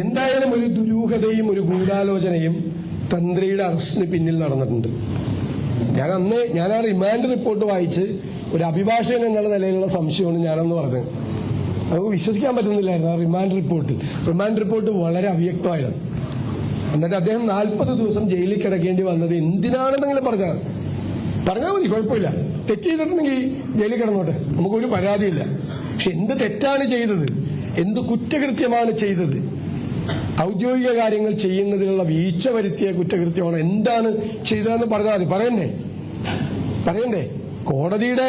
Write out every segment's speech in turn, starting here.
എന്തായാലും ഒരു ദുരൂഹതയും ഒരു ഗൂഢാലോചനയും തന്ത്രിയുടെ അറസ്റ്റിന് പിന്നിൽ നടന്നിട്ടുണ്ട്. ഞാൻ ആ റിമാൻഡ് റിപ്പോർട്ട് വായിച്ച് ഒരു അഭിഭാഷകൻ എന്നുള്ള നിലയിലുള്ള സംശയമാണ് ഞാനെന്ന് പറഞ്ഞത്. നമുക്ക് വിശ്വസിക്കാൻ പറ്റുന്നില്ലായിരുന്നു ആ റിമാൻഡ് റിപ്പോർട്ട് വളരെ അവ്യക്തമായിരുന്നു. എന്നിട്ട് അദ്ദേഹം 40 ദിവസം ജയിലിൽ കിടക്കേണ്ടി വന്നത് എന്തിനാണെന്നെങ്കിലും പറഞ്ഞാൽ മതി, കുഴപ്പമില്ല. തെറ്റ് ചെയ്തിട്ടുണ്ടെങ്കിൽ ജയിലിൽ കിടന്നോട്ടെ, നമുക്കൊരു പരാതിയില്ല. പക്ഷെ എന്ത് തെറ്റാണ് ചെയ്തത്, എന്ത് കുറ്റകൃത്യമാണ് ചെയ്തത്, ഔദ്യോഗിക കാര്യങ്ങൾ ചെയ്യുന്നതിലുള്ള വീഴ്ച വരുത്തിയ കുറ്റകൃത്യമാണ്, എന്താണ് ചെയ്തതെന്ന് പറഞ്ഞാൽ മതി. പറയണ്ടേ? കോടതിയുടെ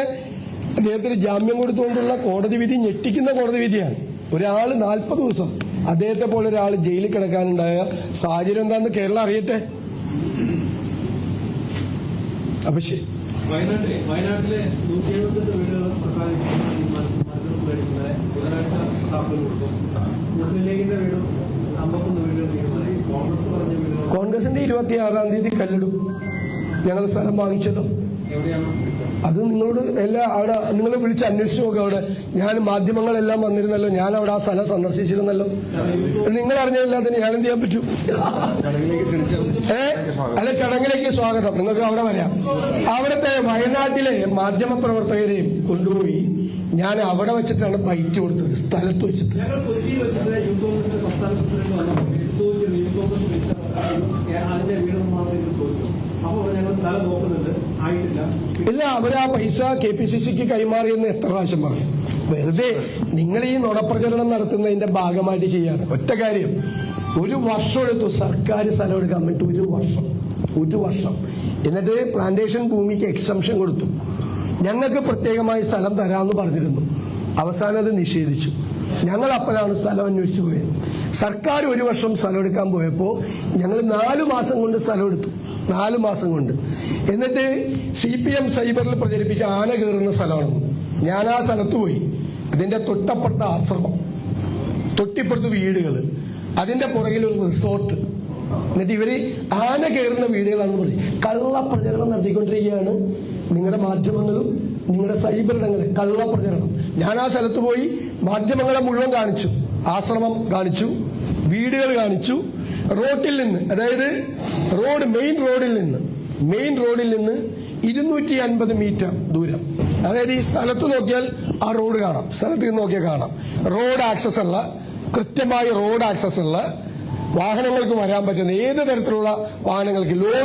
അദ്ദേഹത്തിന് ജാമ്യം കൊടുത്തുകൊണ്ടുള്ള കോടതി വിധി ഞെട്ടിക്കുന്ന കോടതി വിധിയാണ്. ഒരാൾ 40 ദിവസം അദ്ദേഹത്തെ പോലെ ഒരാൾ ജയിലിൽ കിടക്കാനുണ്ടായ സാഹചര്യം എന്താണെന്ന് കേരളം അറിയട്ടെ. അപ്പൊ ശരി, വയനാട്ടിലെ 178 വീടുകൾ മുസ്ലിം ലീഗിന്റെ വീടും 51 വീടുകൾ കോൺഗ്രസ് പറഞ്ഞ വീടുകൾ കോൺഗ്രസിന്റെ 26-ാം തീയതി കല്ലിടും. ഞങ്ങൾ സ്ഥലം വാങ്ങിച്ചതും അത് നിങ്ങളോട് അവിടെ നിങ്ങൾ വിളിച്ച് അന്വേഷിച്ചു നോക്കുക. അവിടെ ഞാൻ മാധ്യമങ്ങളെല്ലാം വന്നിരുന്നല്ലോ, ഞാൻ അവിടെ ആ സ്ഥലം സന്ദർശിച്ചിരുന്നല്ലോ. നിങ്ങൾ അറിഞ്ഞില്ലാത്തതിന് ഞാൻ എന്ത് ചെയ്യാൻ പറ്റും? അല്ല, ചടങ്ങിലേക്ക് സ്വാഗതം, നിങ്ങൾക്ക് അവിടെ വരാം. അവിടുത്തെ വയനാട്ടിലെ മാധ്യമ പ്രവർത്തകരെയും കൊണ്ടുപോയി ഞാൻ അവിടെ വെച്ചിട്ടാണ് ബൈറ്റ് കൊടുത്തത്, സ്ഥലത്ത് വെച്ചിട്ട്. ഇല്ല, അവർ ആ പൈസ KPCCക്ക് കൈമാറിയെന്ന് എത്ര പ്രാവശ്യം പറഞ്ഞു. വെറുതെ നിങ്ങൾ ഈ നുണപ്രചരണം നടത്തുന്നതിന്റെ ഭാഗമായിട്ട് ചെയ്യാണ്. ഒറ്റ കാര്യം, 1 വർഷം എടുത്തു സർക്കാർ സ്ഥലം എടുക്കാൻ വേണ്ടി. 1 വർഷം. എന്നിട്ട് പ്ലാന്റേഷൻ ഭൂമിക്ക് എക്സംഷൻ കൊടുത്തു. ഞങ്ങൾക്ക് പ്രത്യേകമായി സ്ഥലം തരാമെന്ന് പറഞ്ഞിരുന്നു. അവസാനം അത് നിഷേധിച്ചു. ഞങ്ങൾ അപ്പോഴാണ് സ്ഥലം അന്വേഷിച്ചു പോയത്. സർക്കാർ 1 വർഷം സ്ഥലം എടുക്കാൻ പോയപ്പോൾ ഞങ്ങൾ 4 മാസം കൊണ്ട് സ്ഥലം എടുത്തു. 4 മാസം കൊണ്ട്. എന്നിട്ട് CPM സൈബറിൽ പ്രചരിപ്പിച്ച ആന കയറുന്ന സ്ഥലമാണ്. ഞാൻ ആ സ്ഥലത്ത് പോയി. അതിന്റെ തൊട്ടപ്പുറത്ത് ആശ്രമം, തൊട്ടിപ്പുറത്ത് വീടുകൾ, അതിന്റെ പുറകിൽ ഒരു റിസോർട്ട്. എന്നിട്ട് ഇവര് ആന കയറുന്ന വീടുകളാണെന്ന് പറഞ്ഞ് കള്ളപ്രചരണം നടത്തിക്കൊണ്ടിരിക്കുകയാണ് നിങ്ങളുടെ മാധ്യമങ്ങളും നിങ്ങളുടെ സൈബർ ഇടങ്ങളിൽ. കള്ളപ്രചരണം. ഞാൻ ആ സ്ഥലത്ത് പോയി മാധ്യമങ്ങളെ മുഴുവൻ കാണിച്ചു. ആശ്രമം കാണിച്ചു, വീടുകൾ കാണിച്ചു. റോട്ടിൽ നിന്ന്, അതായത് മെയിൻ റോഡിൽ നിന്ന് 250 മീറ്റർ ദൂരം, അതായത് ഈ സ്ഥലത്ത് നോക്കിയാൽ ആ റോഡ് കാണാം, സ്ഥലത്ത് നിന്ന് നോക്കിയാൽ കാണാം. കൃത്യമായി റോഡ് ആക്സസ് ഉള്ള വാഹനങ്ങൾക്ക് വരാൻ പറ്റുന്ന ഏത് തരത്തിലുള്ള വാഹനങ്ങൾക്ക്,